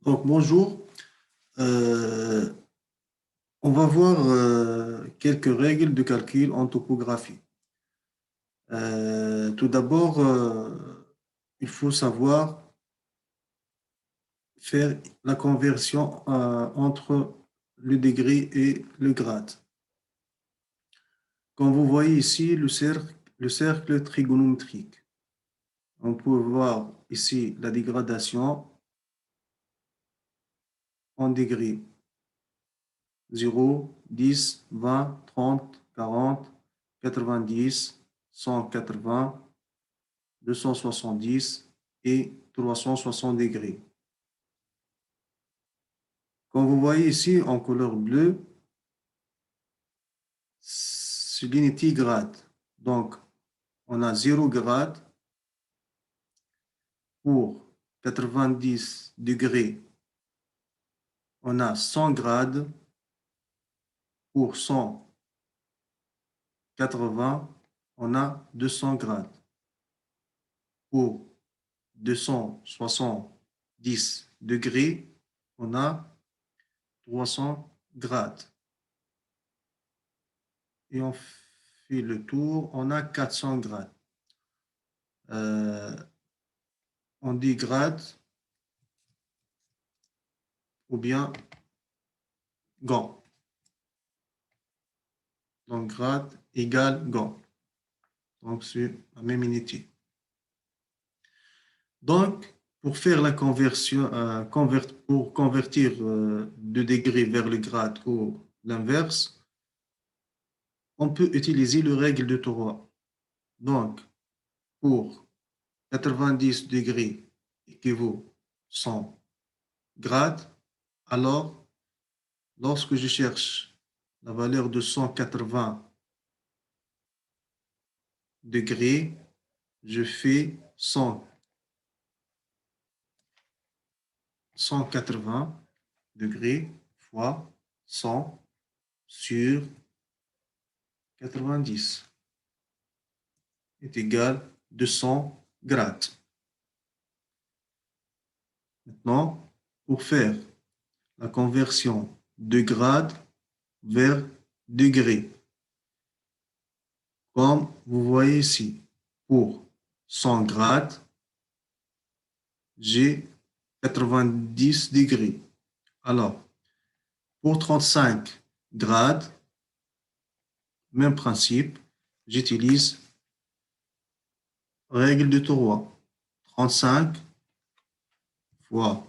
Donc, bonjour. Euh, on va voir quelques règles de calcul en topographie. Tout d'abord, il faut savoir faire la conversion entre le degré et le grade. Comme vous voyez ici, le cercle trigonométrique. On peut voir ici la dégradation en degrés. 0, 10, 20, 30, 40, 90, 180, 270 et 360 degrés. Comme vous voyez ici en couleur bleue, c'est l'unité grade. Donc, on a 0 grade pour 90 degrés. On a 100 grades pour 180. On a 200 grades. Pour 270 degrés, on a 300 grades. Et on fait le tour, on a 400 grades. On dit grade ou bien gant. Donc, grade égale gant. Donc, c'est la même unité. Donc, pour faire la conversion, pour convertir de degrés vers le grade ou l'inverse, on peut utiliser le règle de Torah. Donc, pour 90 degrés équivaut 100 grades, alors lorsque je cherche la valeur de 180 degrés, je fais 180 degrés fois 100 sur 90 est égal à 200 grades. Maintenant, pour faire la conversion de grade vers degré, comme vous voyez ici, pour 100 grades, j'ai 90 degrés. Alors, pour 35 grades, même principe, j'utilise règle de Torah. 35 fois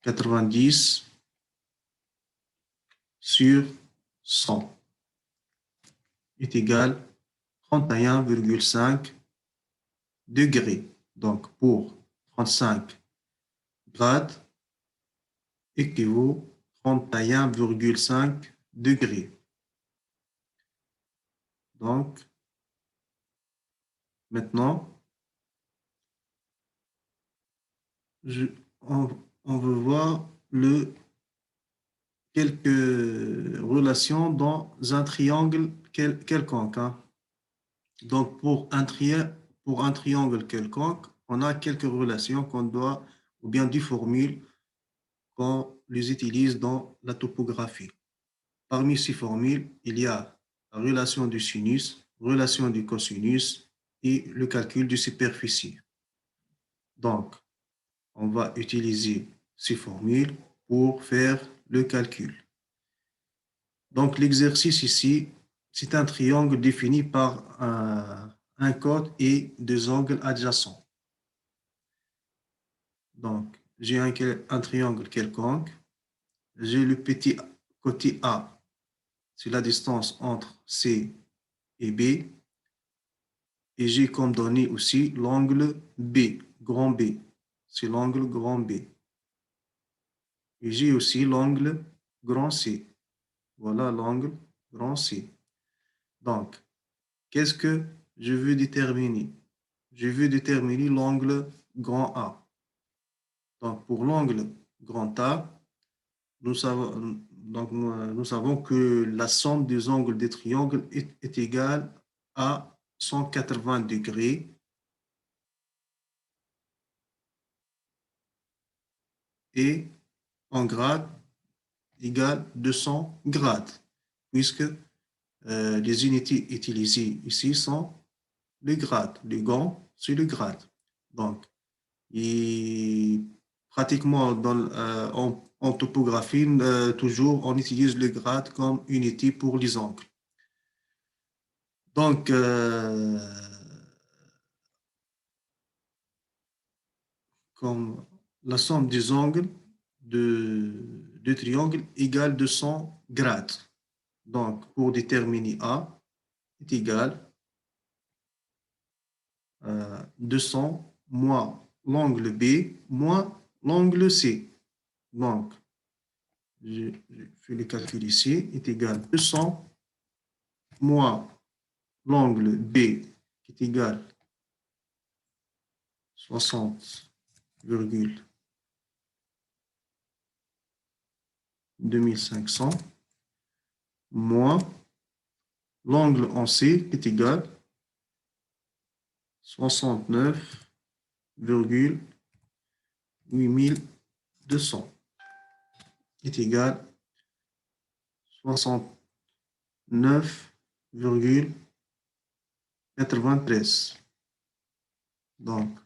90 sur 100 est égal à 31,5 degrés. Donc, pour 35 grades équivaut à 31,5 degrés. Donc, maintenant, on veut voir quelques relations dans un triangle quelconque. Hein. Donc, pour un triangle quelconque, on a quelques relations qu'on doit, ou bien des formules qu'on les utilise dans la topographie. Parmi ces formules, il y a la relation du sinus, relation du cosinus et le calcul de superficie. Donc, on va utiliser ces formules pour faire le calcul. Donc, l'exercice ici, c'est un triangle défini par un cône et deux angles adjacents. Donc, j'ai un triangle quelconque. J'ai le petit côté A, c'est la distance entre C et B. Et j'ai comme donné aussi l'angle B, grand B. C'est l'angle grand B. Et j'ai aussi l'angle grand C. Voilà l'angle grand C. Donc, qu'est-ce que je veux déterminer? Je veux déterminer l'angle grand A. Donc, pour l'angle grand A, nous savons que la somme des angles des triangles est égale à 180 degrés et en grade égale 200 grades, puisque les unités utilisées ici sont les grades. Les grands, c'est le grade. Donc, et pratiquement en topographie, toujours, on utilise le grade comme unité pour les angles. Donc, comme la somme des angles de triangle égale 200 grades. Donc, pour déterminer A est égal à 200 moins l'angle B moins l'angle C. Donc, je fais le calcul ici, est égal à 200 moins l'angle B qui est égal à 60,2500 moins l'angle en C qui est égal à 69,8200 est égal à 69,93. Donc,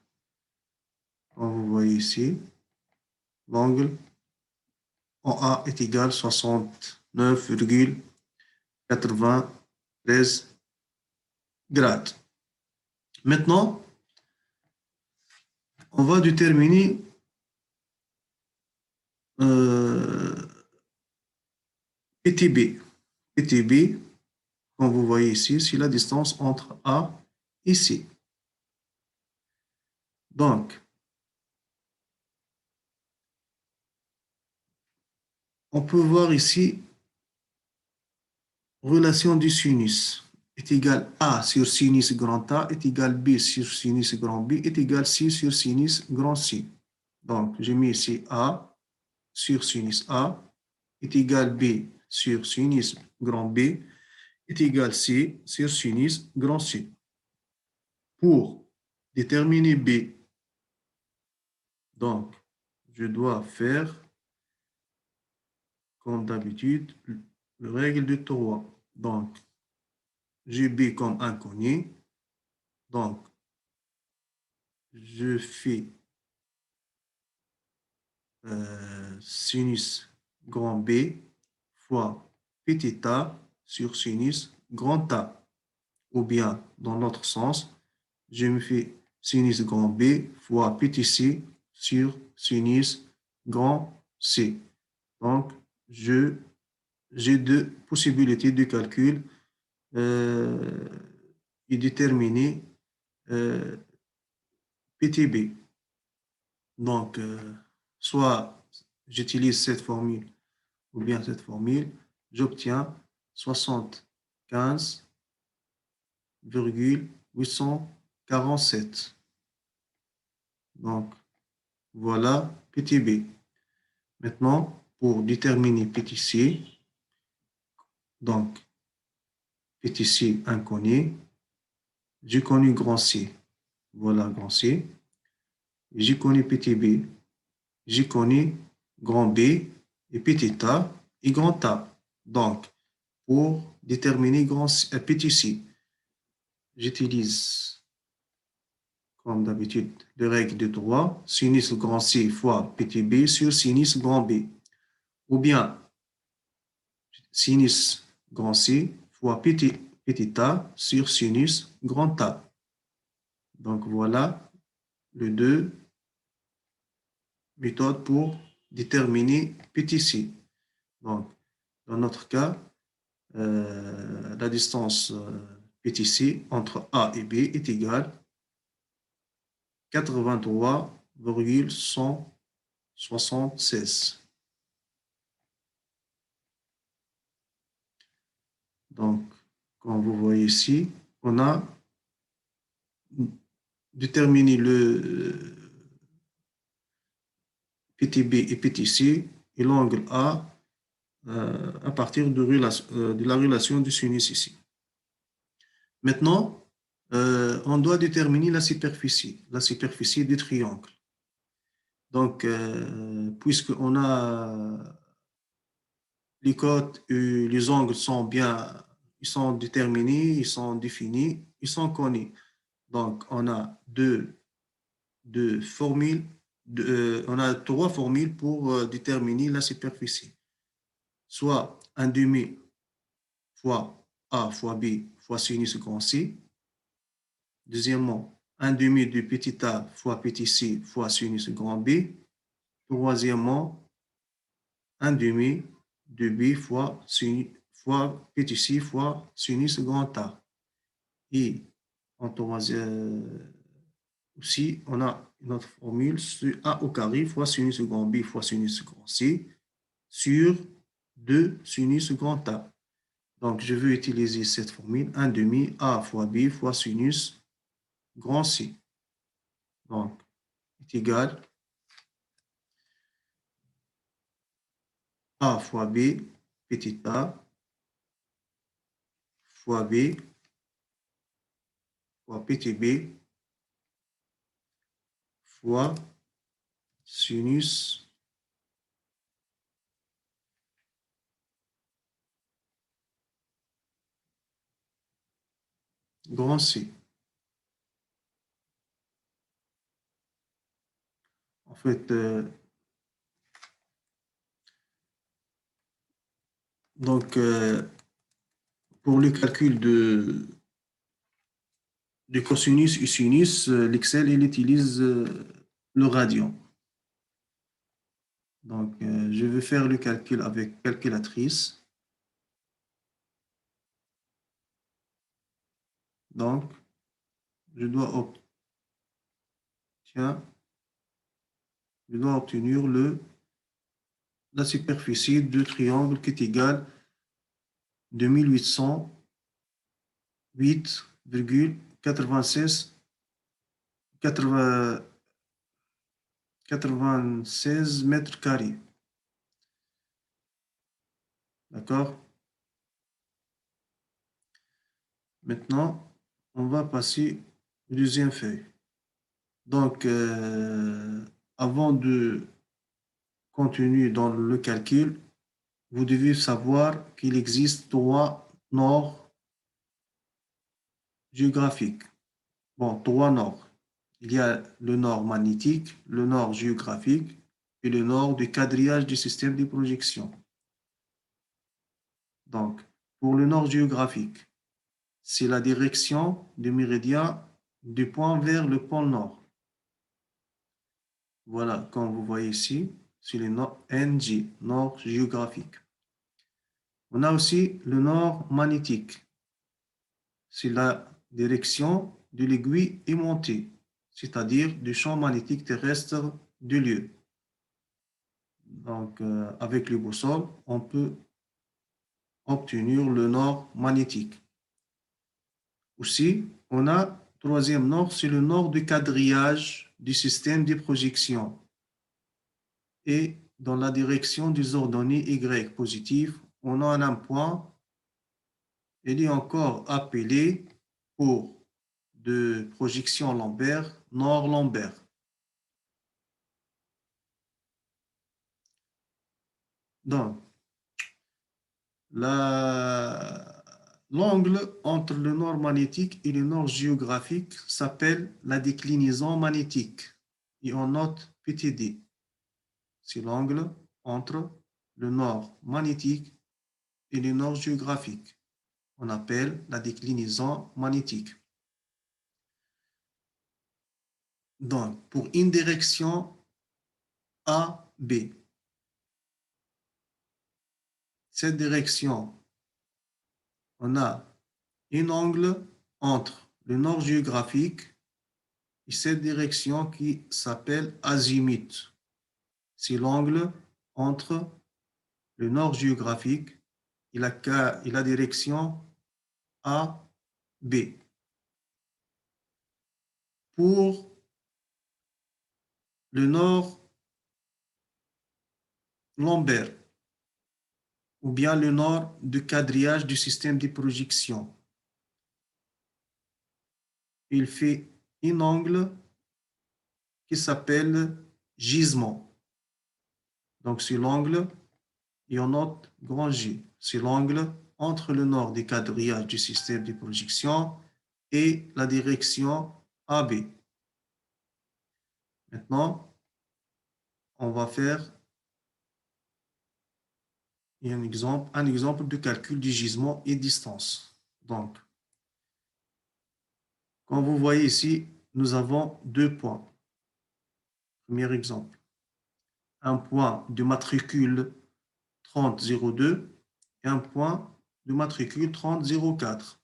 comme vous voyez ici, l'angle en A est égal à 69,93 grades. Maintenant, on va déterminer PTB. PTB, comme vous voyez ici, c'est la distance entre A et C. Donc, on peut voir ici relation du sinus est égal A sur sinus grand A est égal B sur sinus grand B est égal C sur sinus grand C. Donc, j'ai mis ici A sur sinus A est égal B sur sinus grand B est égal C sur sinus grand C. Pour déterminer B, donc, je dois faire, comme d'habitude, la règle de 3. Donc, j'ai B comme inconnu. Donc, je fais sinus grand B fois petit a sur sinus grand A. Ou bien, dans l'autre sens, je me fais sinus grand B fois petit c sur sinus grand C. Donc, j'ai deux possibilités de calcul et déterminer PTB. Donc, soit j'utilise cette formule ou bien cette formule, j'obtiens 75,847. Donc, voilà PTB. Maintenant, pour déterminer PTC, donc PTC inconnu, j'ai connu grand C. Voilà grand C. J'ai connu PTB. J'ai connu grand B et petit a et grand A. Donc, pour déterminer petit c, j'utilise, comme d'habitude, les règles de 3, sinus grand C fois petit b sur sinus grand B. Ou bien, sinus grand C fois petit a sur sinus grand A. Donc, voilà les deux méthodes pour déterminer petit c. Donc, dans notre cas, la distance petit c entre A et B est égale à 83,176. Donc, comme vous voyez ici, on a déterminé le PTB et PTC et l'angle A à partir de la relation du sinus ici. Maintenant, on doit déterminer la superficie du triangle. Donc, puisqu'on a les côtes et les angles sont bien, ils sont déterminés, ils sont définis, ils sont connus. Donc, on a deux formules, on a trois formules pour déterminer la superficie. Soit un demi fois A fois B fois sinus grand C. Deuxièmement, un demi de petit a fois petit c fois sinus grand B. Troisièmement, un demi de B fois petit c fois sinus grand A. Et en troisième, aussi, on a notre formule sur A au carré fois sinus grand B fois sinus grand C sur 2 sinus grand A. Donc, je veux utiliser cette formule 1 demi A fois B fois sinus grand C. Donc, est égal A fois B, petit a, fois B, fois petit b, fois sinus grand C. En fait, donc, pour le calcul de cosinus et sinus, l'Excel, il utilise le radian. Donc, je vais faire le calcul avec calculatrice. Donc, je dois, je dois obtenir la superficie du triangle qui est égale 2808,96 96 mètres carrés. D'accord? Maintenant, on va passer au deuxième feuille. Donc, avant de continuer dans le calcul, vous devez savoir qu'il existe trois nords géographiques. Bon, trois nords. Il y a le nord magnétique, le nord géographique et le nord du quadrillage du système de projection. Donc, pour le nord géographique, c'est la direction du méridien du point vers le pôle nord. Voilà, comme vous voyez ici, c'est le nord NG, nord géographique. On a aussi le nord magnétique. C'est la direction de l'aiguille aimantée, c'est-à-dire du champ magnétique terrestre du lieu. Donc, avec le boussole, on peut obtenir le nord magnétique. Aussi, on a troisième nord, c'est le nord du quadrillage du système de projection. Et dans la direction des ordonnées Y positives, on a un point, il est encore appelé pour de projection lambert, nord lambert. Donc, l'angle entre le nord magnétique et le nord géographique s'appelle la déclinaison magnétique. Et on note petit d. C'est l'angle entre le nord magnétique et le nord géographique. On appelle la déclinaison magnétique. Donc, pour une direction A, B, cette direction, on a un angle entre le nord géographique et cette direction qui s'appelle azimut. C'est l'angle entre le nord géographique et la direction A, B. Pour le nord lambert, ou bien le nord du quadrillage du système de projection, il fait un angle qui s'appelle gisement. Donc, c'est l'angle, et on note grand J. C'est l'angle entre le nord des quadrillages du système de projection et la direction AB. Maintenant, on va faire un exemple de calcul du gisement et distance. Donc, comme vous voyez ici, nous avons deux points. Premier exemple. Un point de matricule 3002 et un point de matricule 3004.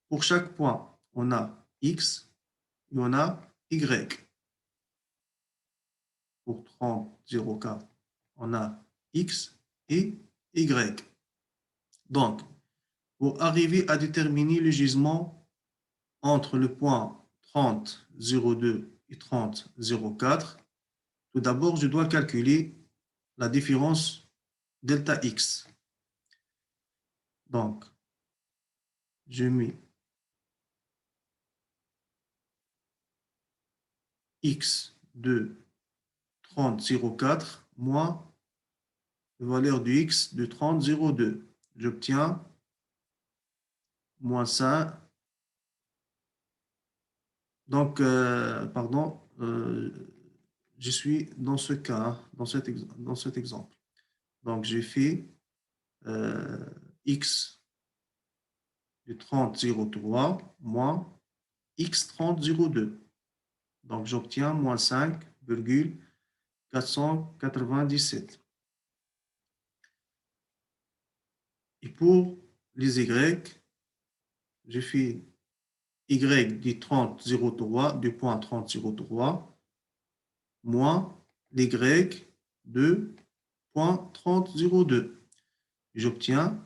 Pour chaque point, on a X et on a Y. Pour 3004, on a X et Y. Donc, pour arriver à déterminer le gisement entre le point 3002 et 3004, tout d'abord, je dois calculer la différence delta X. Donc, je mets X de 3004 moins la valeur du X de 3002. J'obtiens moins 5. Donc, pardon, je suis dans ce cas, dans cet exemple. Donc, j'ai fait X de 3003 moins X 3002. Donc, j'obtiens moins 5,497. Et pour les Y, j'ai fait Y du 3003, du point 3003, moins l'Y de point 3002. J'obtiens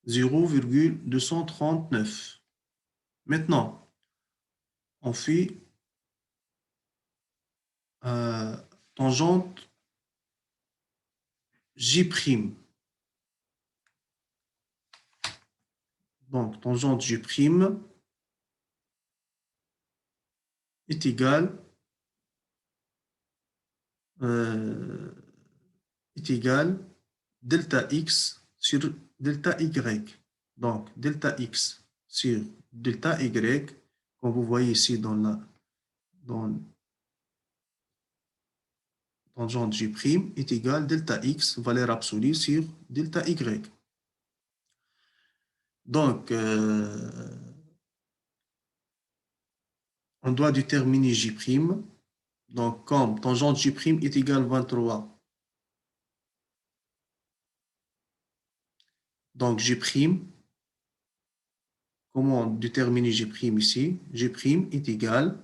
0,239. Maintenant, on fait tangente J'. Donc, tangente J' est égale delta X sur delta Y. Donc, delta X sur delta Y, comme vous voyez ici dans tangente J' est égale delta X, valeur absolue, sur delta Y. Donc, on doit déterminer J'. Donc, comme tangente J' est égale 23, donc J', comment déterminer J' ici? J' est égal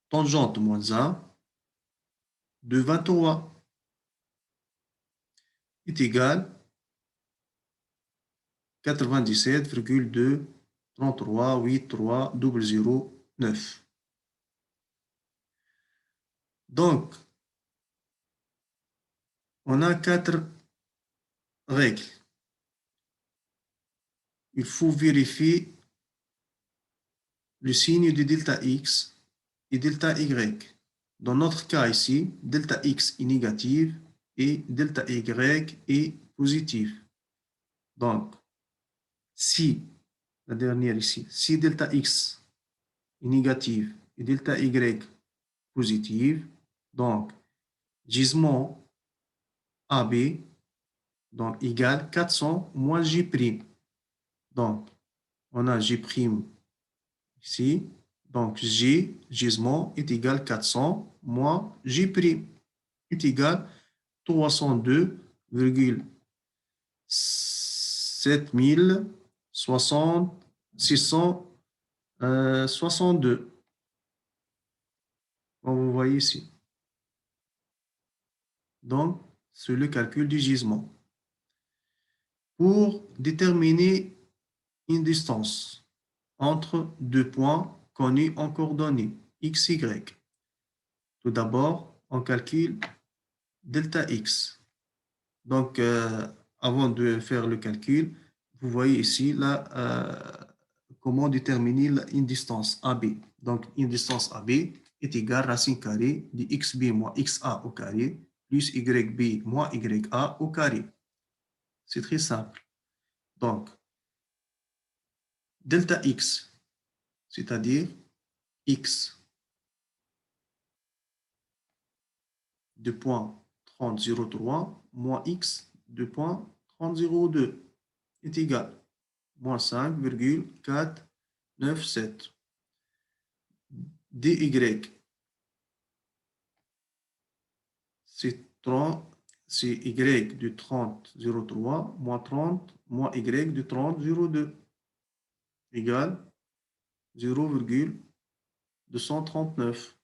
tangente moins 1 de 23 est égal 97,233,83,009. Donc, on a 4 règles. Il faut vérifier le signe de delta X et delta Y. Dans notre cas ici, delta X est négative et delta Y est positive. Donc, si, la dernière ici, si delta X est négative et delta Y positive, donc gisement AB donc égale 400 moins J'. Donc, on a J' ici. Donc, J, gisement, est égal 400 moins J' est égal 302,7662. Comme vous voyez ici. Donc, c'est le calcul du gisement. Pour déterminer une distance entre deux points connus en coordonnées x, y. Tout d'abord, on calcule delta x. Donc, avant de faire le calcul, vous voyez ici là, comment déterminer une distance AB. Donc, une distance AB est égal à racine carrée de xb moins xa au carré plus yb moins ya au carré. C'est très simple. Donc, delta x, c'est-à-dire x de point 30,03 moins x de point 30,02 est égal à moins 5,497. dy, c'est y de 30,03 moins 30 moins y de 30,02 égale 0,239.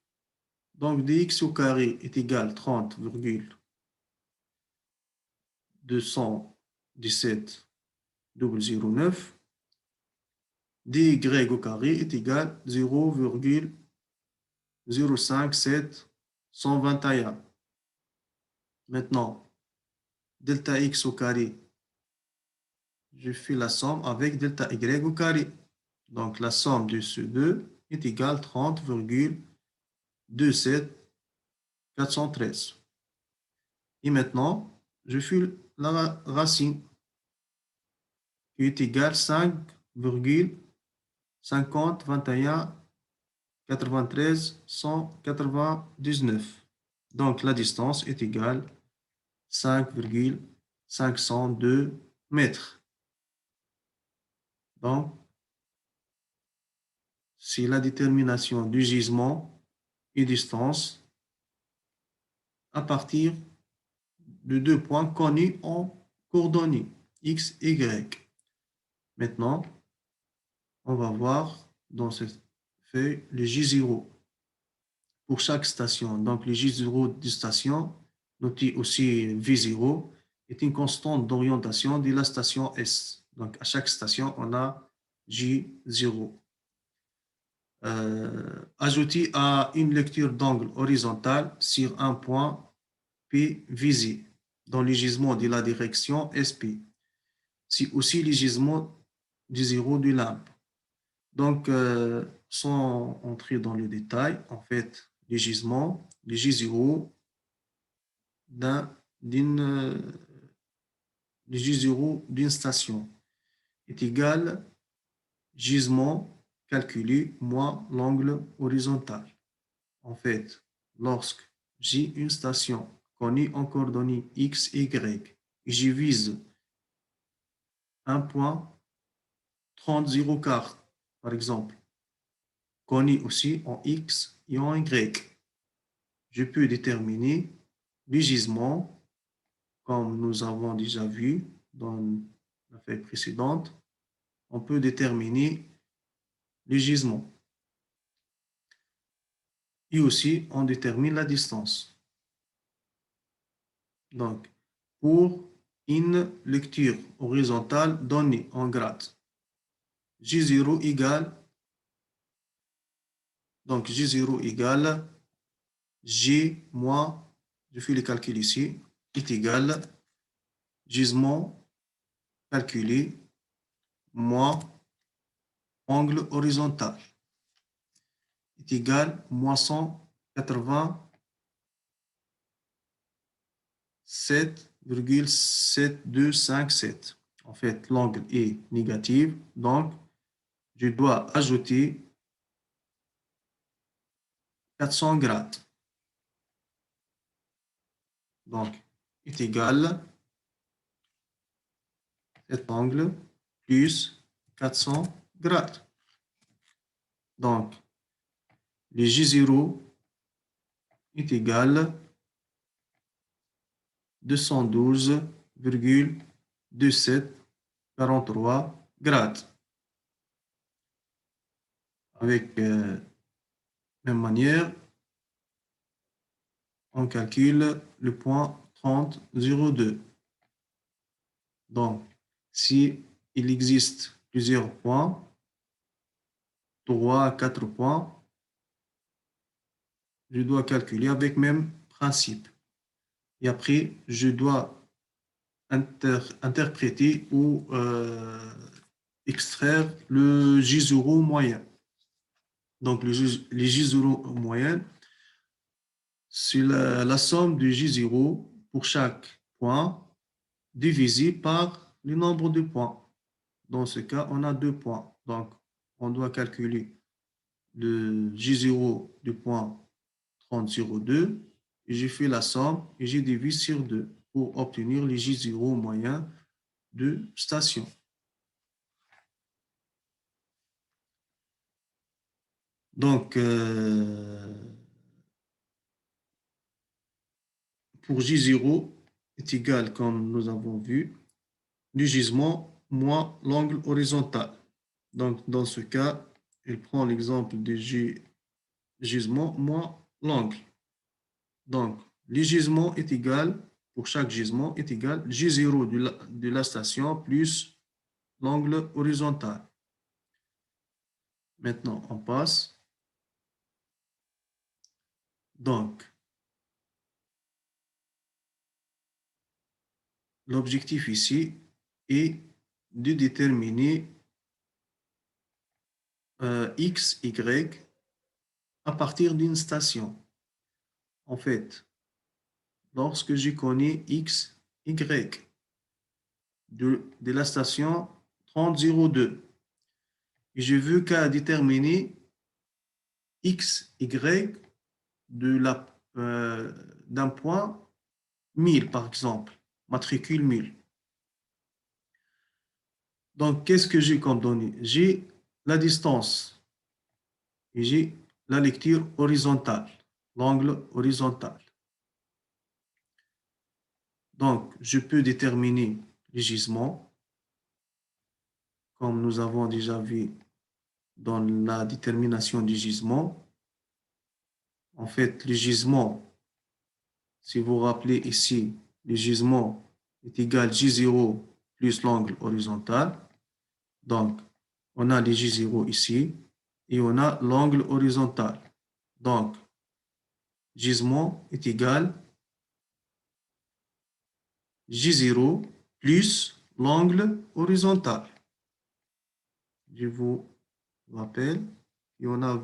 Donc dx au carré est égal à 30,217,009. dy au carré est égal à 0,057121. Maintenant, delta x au carré, je fais la somme avec delta y au carré. Donc, la somme de ces deux est égale à 30,27413. Et maintenant, je fais la racine qui est égale à 5,5021,93,199. Donc, la distance est égale à 5,502 mètres. Donc, c'est la détermination du gisement et distance à partir de deux points connus en coordonnées x et y. Maintenant, on va voir dans cette feuille le J0 pour chaque station. Donc, le J0 de station, noté aussi V0, est une constante d'orientation de la station S. Donc, à chaque station, on a J0. Ajouté à une lecture d'angle horizontal sur un point P visé dans le gisement de la direction SP. C'est aussi le gisement du zéro du limbe. Donc, sans entrer dans le détail, en fait, le gisement, le J0 d'une station est égal gisement calculé moins l'angle horizontal. En fait, lorsque j'ai une station connue en coordonnées x et y, et j'y vise un point 30,04, par exemple, connu aussi en x et en y, je peux déterminer le gisement, comme nous avons déjà vu dans la feuille précédente. On peut déterminer le gisement. Et aussi, on détermine la distance. Donc, pour une lecture horizontale donnée en grade, J0 égale, donc J0 égale G moins, je fais le calcul ici, est égal gisement calculé moins angle horizontal est égal moins 187,7257. En fait, l'angle est négatif, donc je dois ajouter 400 grades. Donc, est égal cet angle plus 400 grades. Donc, le J0 est égal à 212,2743 grades. Avec même manière, on calcule le point 30,02. Donc, si il existe plusieurs points, 3 à 4 points, je dois calculer avec même principe. Et après, je dois interpréter ou extraire le J0 moyen. Donc, les J0 en moyenne, c'est la somme du J0 pour chaque point divisé par le nombre de points. Dans ce cas, on a 2 points. Donc, on doit calculer le J0 du point 30,02 et j'ai fait la somme et j'ai divisé sur 2 pour obtenir les J0 moyen de station. Donc, pour J0 est égal, comme nous avons vu, du gisement moins l'angle horizontal. Donc, dans ce cas, il prend l'exemple du gisement moins l'angle. Donc, le gisement est égal, pour chaque gisement, est égal J0 de la station plus l'angle horizontal. Maintenant, on passe. Donc, l'objectif ici est de déterminer X, Y à partir d'une station. En fait, lorsque je connais X, Y de la station 30,02 et je veux qu'à déterminer X, Y d'un point 1000, par exemple, matricule 1000. Donc, qu'est-ce que j'ai comme données? J'ai la distance et j'ai la lecture horizontale, l'angle horizontal. Donc, je peux déterminer les gisements, comme nous avons déjà vu dans la détermination du gisement. En fait, le gisement, si vous vous rappelez ici, le gisement est égal J0 plus l'angle horizontal. Donc, on a les J0 ici et on a l'angle horizontal. Donc, gisement est égal J0 plus l'angle horizontal. Je vous rappelle, et on a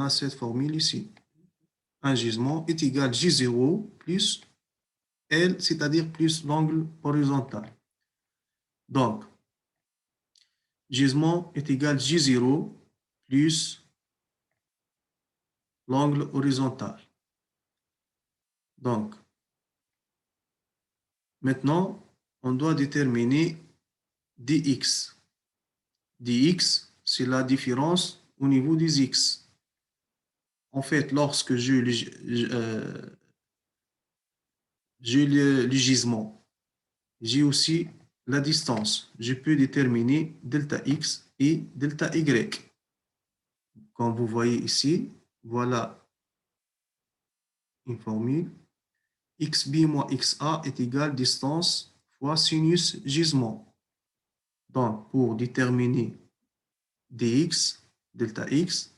cette formule ici. Un gisement est égal J0 plus L, c'est-à-dire plus l'angle horizontal. Donc, gisement est égal J0 plus l'angle horizontal. Donc, maintenant, on doit déterminer dx. dx, c'est la différence au niveau des x. En fait, lorsque j'ai le gisement, j'ai aussi la distance. Je peux déterminer delta x et delta y. Comme vous voyez ici, voilà une formule. xb moins xa est égal distance fois sinus gisement. Donc, pour déterminer dx, delta x,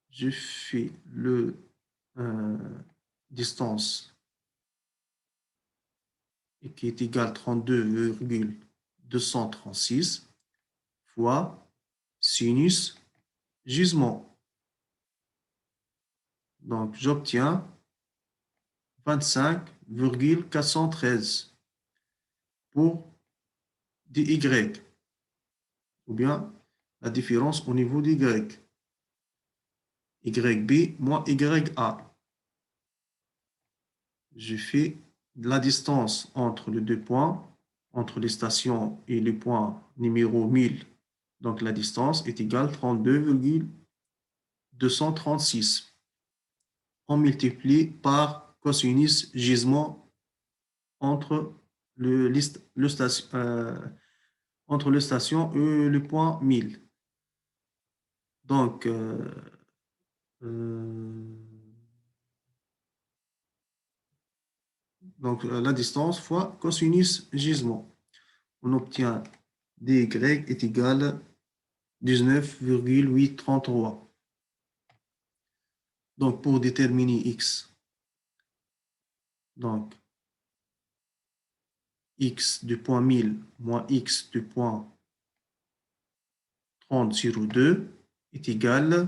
je fais le distance qui est égale 32,236 fois sinus gisement. Donc, j'obtiens 25,413 pour dy, ou bien la différence au niveau d'y. YB moins YA. Je fais la distance entre les deux points, entre les stations et le point numéro 1000. Donc, la distance est égale à 32,236. On multiplie par cosinus gisement entre entre le station et le point 1000. Donc, la distance fois cosinus gisement. On obtient dy est égal à 19,833. Donc, pour déterminer x, donc x du point 1000 moins x du point 30,02 est égal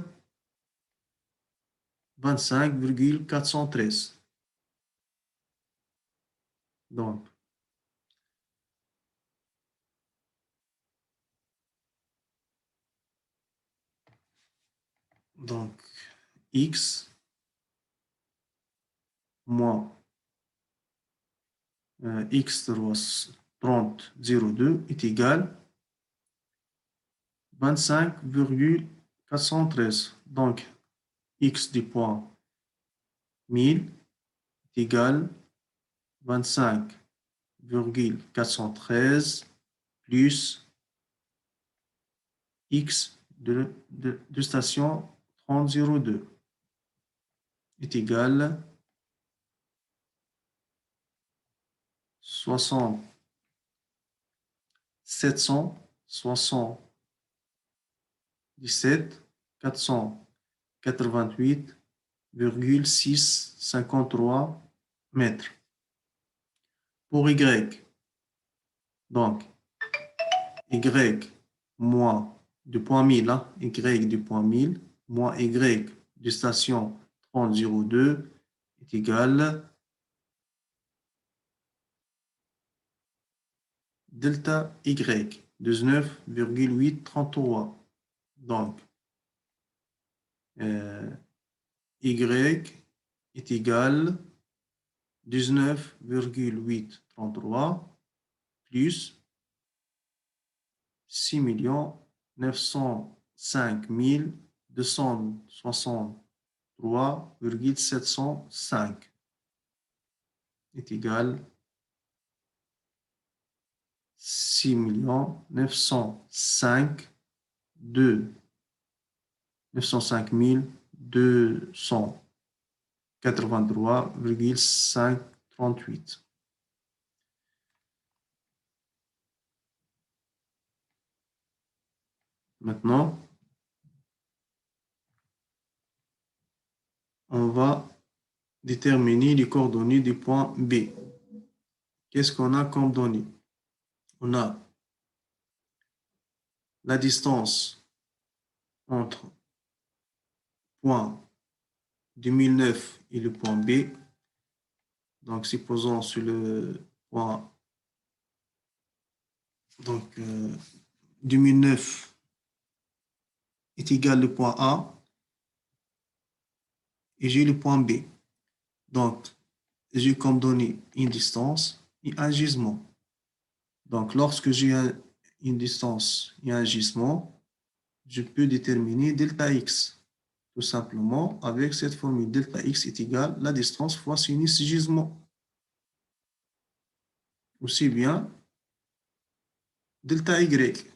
25,413. Donc, x moins x 30,02 est égal 25,413. Donc, x du point 1000 est égal 25,413 plus x de station 30,02 est égal 777,488,653 mètres. Pour y, donc y moins du point 1000, hein, y du point 1000 moins y de station 30,02 est égal delta y 19,833. Donc, y est égal 19,833 plus 6 905 263,705 est égal 6 905 283,538. Maintenant, on va déterminer les coordonnées du point B. Qu'est-ce qu'on a comme données? On a la distance entre point 2009 et le point B. Donc, supposons sur le point 2009 est égal au point A et j'ai le point B. Donc, j'ai comme donné une distance et un gisement. Donc, lorsque j'ai une distance et un gisement, je peux déterminer delta x. Tout simplement, avec cette formule, delta x est égal à la distance fois sinus gisement. Aussi bien, delta y.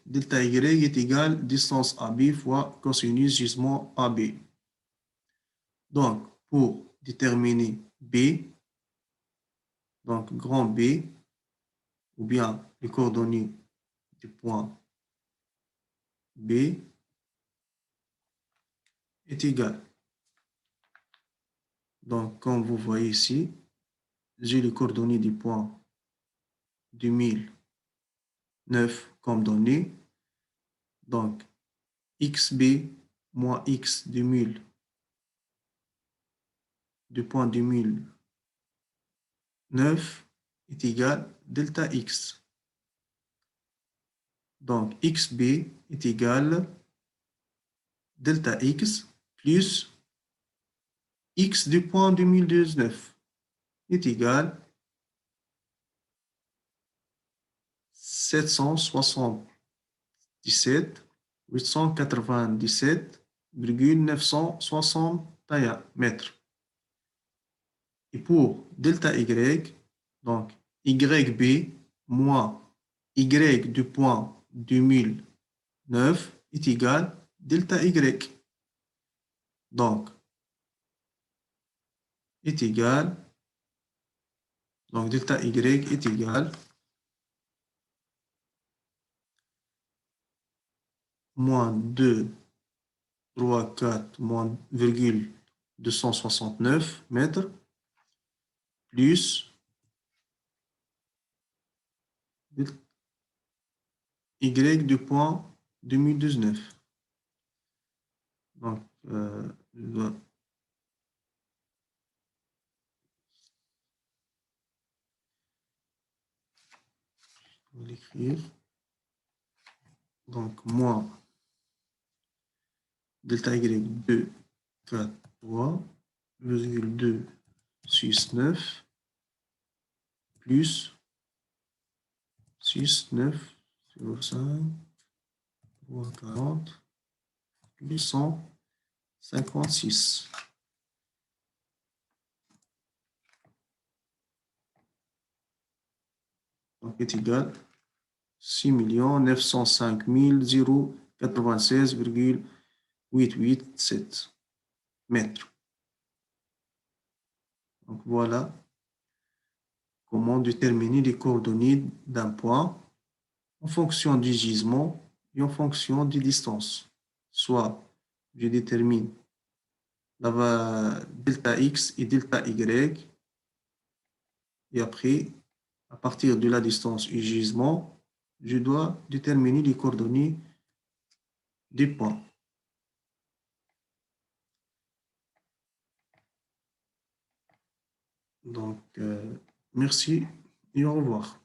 Delta y est égal à distance AB fois cosinus gisement AB. Donc, pour déterminer B, donc grand B, ou bien les coordonnées du point B, est égal. Donc, comme vous voyez ici, j'ai les coordonnées du point 2009 comme données. Donc, xb moins x 2000 du point 2009 est égal à delta x. Donc, xb est égal à delta x plus x du point 2019 est égal à 777,897,961 mètres. Et pour delta y, donc yb moins y du point 2009 est égal à delta y. Donc, est égal, donc delta y est égal moins 2, 3, 4, moins virgule 269 mètres, plus y du point 2019. Donc, je dois l'écrire. Donc, moins delta y 2, 4, 3, virgule 2, 6, 9, plus 6, 9, 0, 5, 3, 40, plus 156. Donc, est égal 6 905 096,887 mètres. Donc, voilà comment déterminer les coordonnées d'un point en fonction du gisement et en fonction des distances. Soit je détermine la delta x et delta y, et après, à partir de la distance du gisement, je dois déterminer les coordonnées des points. Donc, merci et au revoir.